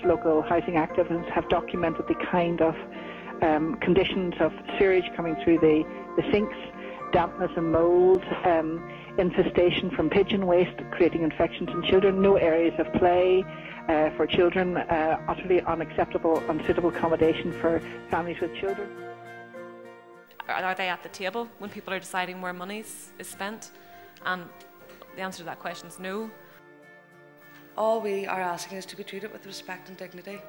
local housing activists have documented the kind of conditions of sewage coming through the sinks, dampness and mould, infestation from pigeon waste, creating infections in children, no areas of play for children, utterly unacceptable, unsuitable accommodation for families with children. Are they at the table when people are deciding where money is spent? And the answer to that question is no. All we are asking is to be treated with respect and dignity,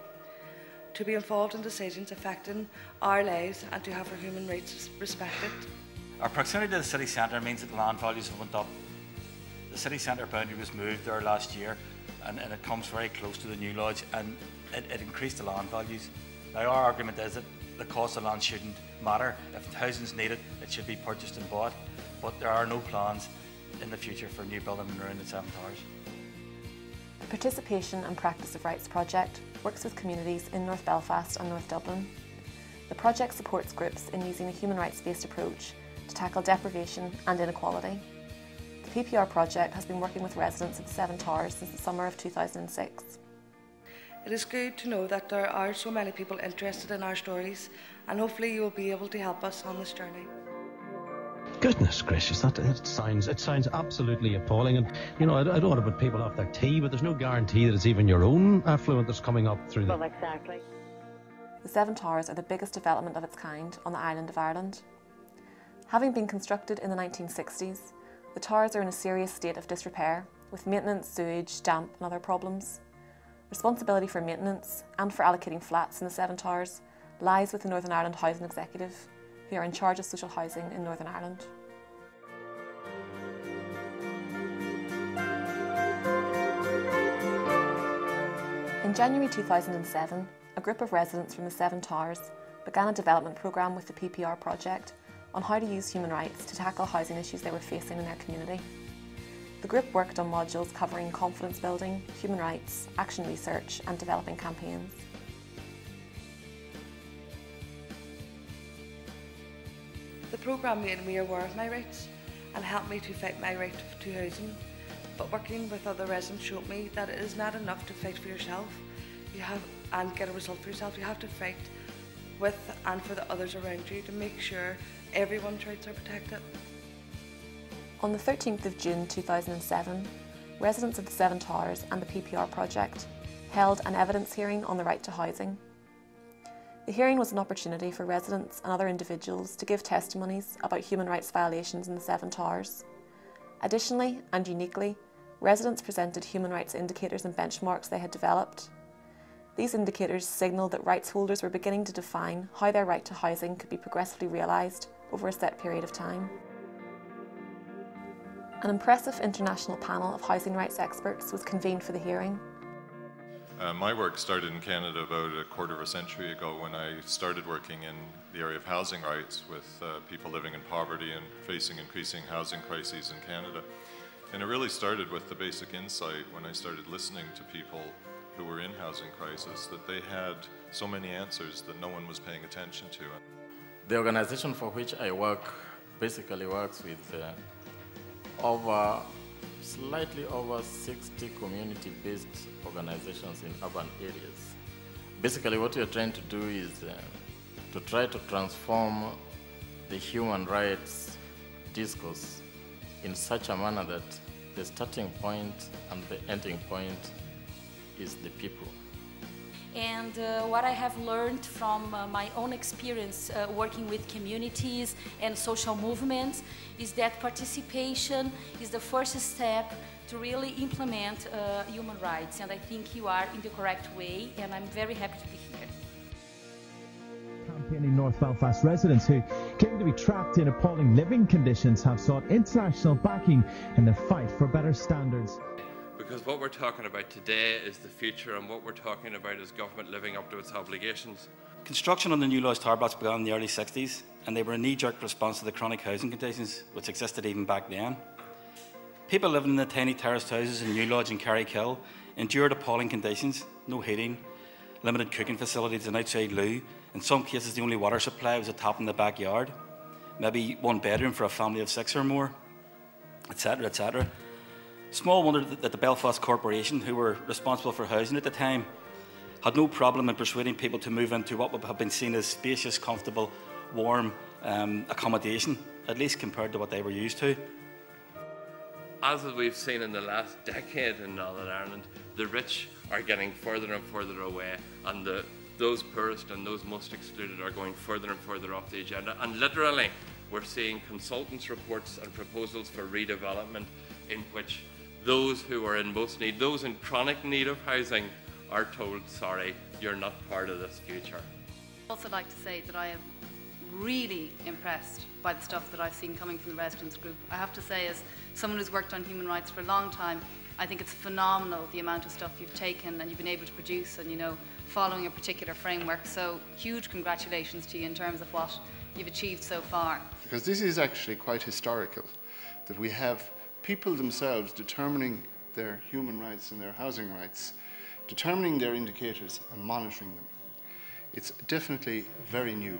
to be involved in decisions affecting our lives and to have our human rights respected. Our proximity to the city centre means that the land values have went up. The city centre boundary was moved there last year and it comes very close to the new lodge, and it increased the land values. Now our argument is that the cost of land shouldn't matter. If housing is needed, it should be purchased and bought, but there are no plans in the future for new building around the Seven Towers. The Participation and Practice of Rights project works with communities in North Belfast and North Dublin. The project supports groups in using a human rights-based approach to tackle deprivation and inequality. The PPR project has been working with residents of the Seven Towers since the summer of 2006. It is good to know that there are so many people interested in our stories, and hopefully you will be able to help us on this journey. Goodness gracious, it sounds absolutely appalling. And you know, I don't want to put people off their tea, but there's no guarantee that it's even your own affluent that's coming up through Well, exactly. The Seven Towers are the biggest development of its kind on the island of Ireland. Having been constructed in the 1960s, the towers are in a serious state of disrepair, with maintenance, sewage, damp and other problems. Responsibility for maintenance and for allocating flats in the Seven Towers lies with the Northern Ireland Housing Executive, who are in charge of social housing in Northern Ireland. In January 2007, a group of residents from the Seven Towers began a development programme with the PPR project on how to use human rights to tackle housing issues they were facing in their community. The group worked on modules covering confidence building, human rights, action research and developing campaigns. The programme made me aware of my rights and helped me to fight my right to housing, but working with other residents showed me that it is not enough to fight for yourself and get a result for yourself. You have to fight with and for the others around you to make sure everyone's rights are protected. On the 13th of June 2007, residents of the Seven Towers and the PPR project held an evidence hearing on the right to housing. The hearing was an opportunity for residents and other individuals to give testimonies about human rights violations in the Seven Towers. Additionally, and uniquely, residents presented human rights indicators and benchmarks they had developed. These indicators signalled that rights holders were beginning to define how their right to housing could be progressively realised over a set period of time. An impressive international panel of housing rights experts was convened for the hearing. My work started in Canada about a quarter of a century ago when I started working in the area of housing rights with people living in poverty and facing increasing housing crises in Canada. And it really started with the basic insight when I started listening to people who were in housing crisis, that they had so many answers that no one was paying attention to. The organization for which I work basically works with slightly over 60 community-based organizations in urban areas. Basically what we are trying to do is to try to transform the human rights discourse in such a manner that the starting point and the ending point is the people. And what I have learned from my own experience working with communities and social movements is that participation is the first step to really implement human rights, and I think you are in the correct way, and I'm very happy to be here. Campaigning North Belfast residents who claim to be trapped in appalling living conditions have sought international backing in the fight for better standards. Because what we're talking about today is the future, and what we're talking about is government living up to its obligations. Construction on the new lodge tower blocks began in the early 60s, and they were a knee-jerk response to the chronic housing conditions which existed even back then. People living in the tiny terraced houses in New Lodge and Carrickhill endured appalling conditions: no heating, limited cooking facilities, an outside loo. In some cases the only water supply was a tap in the backyard, maybe one bedroom for a family of 6 or more, etc, etc. Small wonder that the Belfast Corporation, who were responsible for housing at the time, had no problem in persuading people to move into what would have been seen as spacious, comfortable, warm accommodation, at least compared to what they were used to. As we've seen in the last decade in Northern Ireland, the rich are getting further and further away, and those poorest and those most excluded are going further and further off the agenda. And literally, we're seeing consultants' reports and proposals for redevelopment in which those who are in most need, those in chronic need of housing, are told, sorry, you're not part of this future. I'd also like to say that I am really impressed by the stuff that I've seen coming from the residents group. I have to say, as someone who's worked on human rights for a long time, I think it's phenomenal the amount of stuff you've taken and you've been able to produce, and, you know, following a particular framework. So huge congratulations to you in terms of what you've achieved so far. Because this is actually quite historical, that we have people themselves determining their human rights and their housing rights, determining their indicators and monitoring them. It's definitely very new.